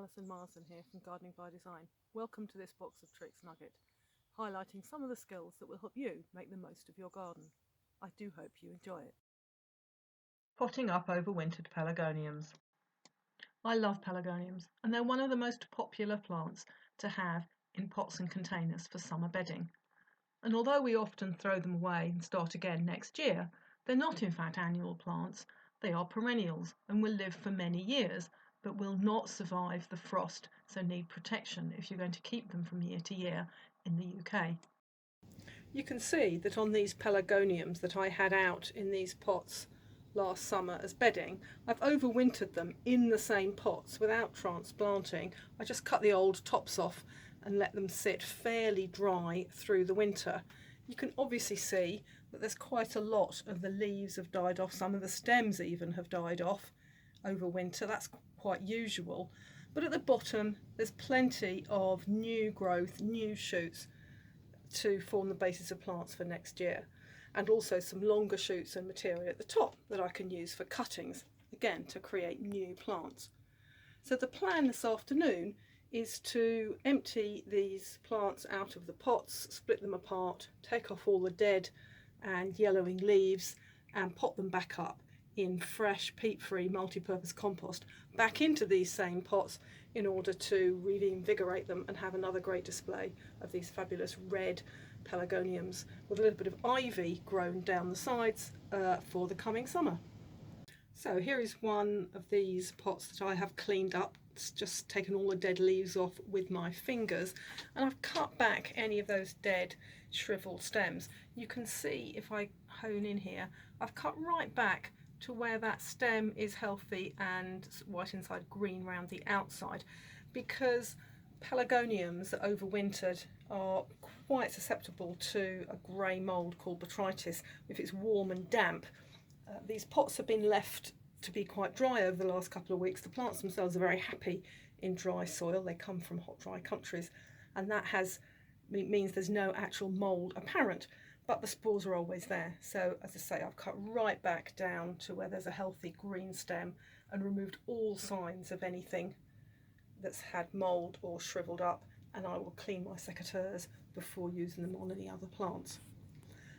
Alison Marsden here from Gardening by Design. Welcome to this box of tricks nugget, highlighting some of the skills that will help you make the most of your garden. I do hope you enjoy it. Potting up overwintered pelargoniums. I love pelargoniums, and they're one of the most popular plants to have in pots and containers for summer bedding. And although we often throw them away and start again next year, they're not in fact annual plants. They are perennials and will live for many years, but will not survive the frost, so need protection if you're going to keep them from year to year in the UK. You can see that on these pelargoniums that I had out in these pots last summer as bedding, I've overwintered them in the same pots without transplanting. I just cut the old tops off and let them sit fairly dry through the winter. You can obviously see that there's quite a lot of the leaves have died off, some of the stems even have died off over winter. That's quite usual, but at the bottom there's plenty of new growth, new shoots to form the basis of plants for next year, and also some longer shoots and material at the top that I can use for cuttings, again to create new plants. So the plan this afternoon is to empty these plants out of the pots, split them apart, take off all the dead and yellowing leaves and pop them back up in fresh peat-free multi-purpose compost back into these same pots in order to reinvigorate them and have another great display of these fabulous red pelargoniums with a little bit of ivy grown down the sides for the coming summer. So here is one of these pots that I have cleaned up. It's just taken all the dead leaves off with my fingers, and I've cut back any of those dead shriveled stems. You can see if I hone in here, I've cut right back to where that stem is healthy and white inside, green round the outside, because pelargoniums that overwintered are quite susceptible to a grey mould called botrytis. If it's warm and damp, these pots have been left to be quite dry over the last couple of weeks. The plants themselves are very happy in dry soil. They come from hot, dry countries, and that means there's no actual mould apparent, but the spores are always there. So as I say, I've cut right back down to where there's a healthy green stem and removed all signs of anything that's had mould or shriveled up, and I will clean my secateurs before using them on any other plants.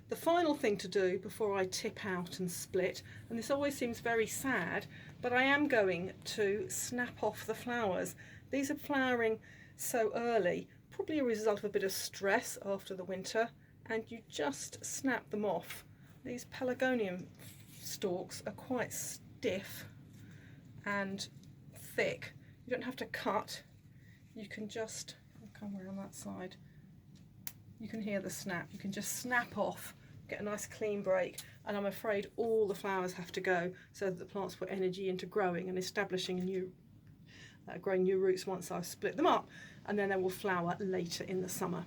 The final thing to do before I tip out and split, and this always seems very sad, but I am going to snap off the flowers. These are flowering so early, probably a result of a bit of stress after the winter, and you just snap them off. These pelargonium stalks are quite stiff and thick. You don't have to cut, you can just come around that side. You can hear the snap. You can just snap off, get a nice clean break, and I'm afraid all the flowers have to go so that the plants put energy into growing and establishing growing new roots once I've split them up, and then they will flower later in the summer.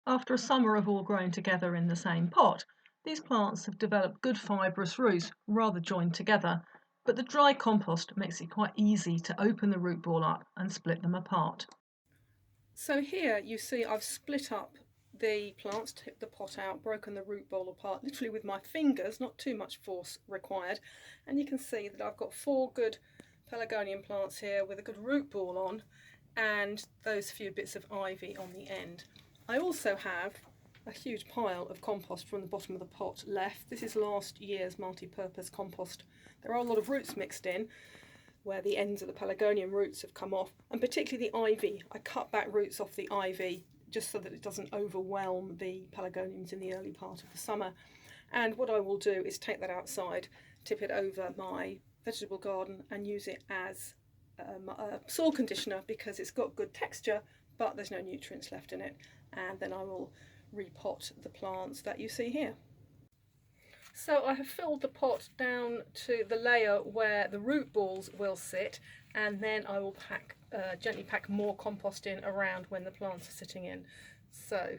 After a summer of all growing together in the same pot, these plants have developed good fibrous roots rather joined together, but the dry compost makes it quite easy to open the root ball up and split them apart. So here you see I've split up the plants, tipped the pot out, broken the root ball apart literally with my fingers, not too much force required, and you can see that I've got 4 good pelargonium plants here with a good root ball on and those few bits of ivy on the end. I also have a huge pile of compost from the bottom of the pot left. This is last year's multi-purpose compost. There are a lot of roots mixed in where the ends of the pelargonium roots have come off, and particularly the ivy. I cut back roots off the ivy just so that it doesn't overwhelm the pelargoniums in the early part of the summer. And what I will do is take that outside, tip it over my vegetable garden and use it as a soil conditioner because it's got good texture but there's no nutrients left in it, and then I will repot the plants that you see here. So I have filled the pot down to the layer where the root balls will sit, and then I will gently pack more compost in around when the plants are sitting in. So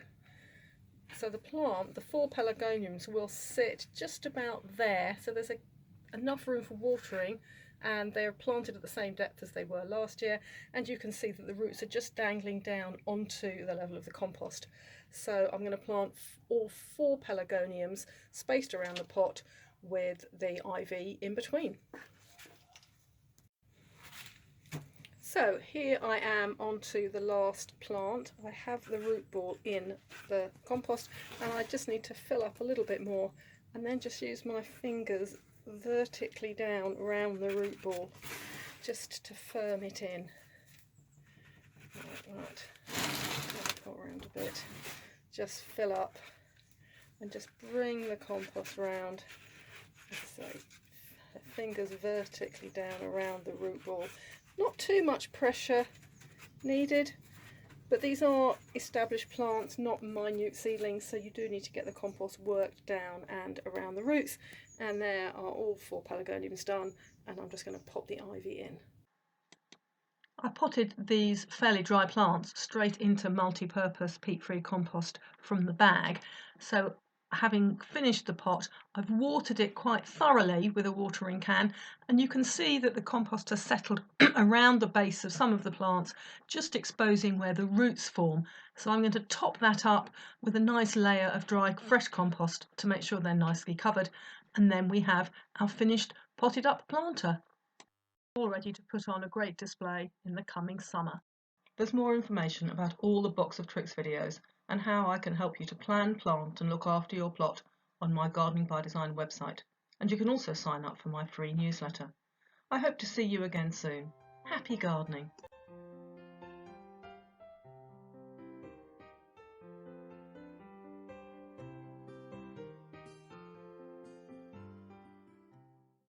the 4 pelargoniums will sit just about there, so there's enough room for watering, and they're planted at the same depth as they were last year, and you can see that the roots are just dangling down onto the level of the compost. So I'm going to plant all 4 pelargoniums spaced around the pot with the ivy in between. So here I am onto the last plant. I have the root ball in the compost and I just need to fill up a little bit more and then just use my fingers vertically down around the root ball just to firm it in. Like that. Go around a bit. Just fill up and just bring the compost round. So fingers vertically down around the root ball. Not too much pressure needed, but these are established plants, not minute seedlings, so you do need to get the compost worked down and around the roots. And there are all 4 pelargoniums done, and I'm just going to pop the ivy in. I potted these fairly dry plants straight into multi-purpose peat-free compost from the bag. So having finished the pot, I've watered it quite thoroughly with a watering can, and you can see that the compost has settled around the base of some of the plants, just exposing where the roots form. So I'm going to top that up with a nice layer of dry fresh compost to make sure they're nicely covered, and then we have our finished potted up planter, all ready to put on a great display in the coming summer. There's more information about all the Box of Tricks videos and how I can help you to plan, plant and look after your plot on my Gardening by Design website, and you can also sign up for my free newsletter. I hope to see you again soon. Happy gardening!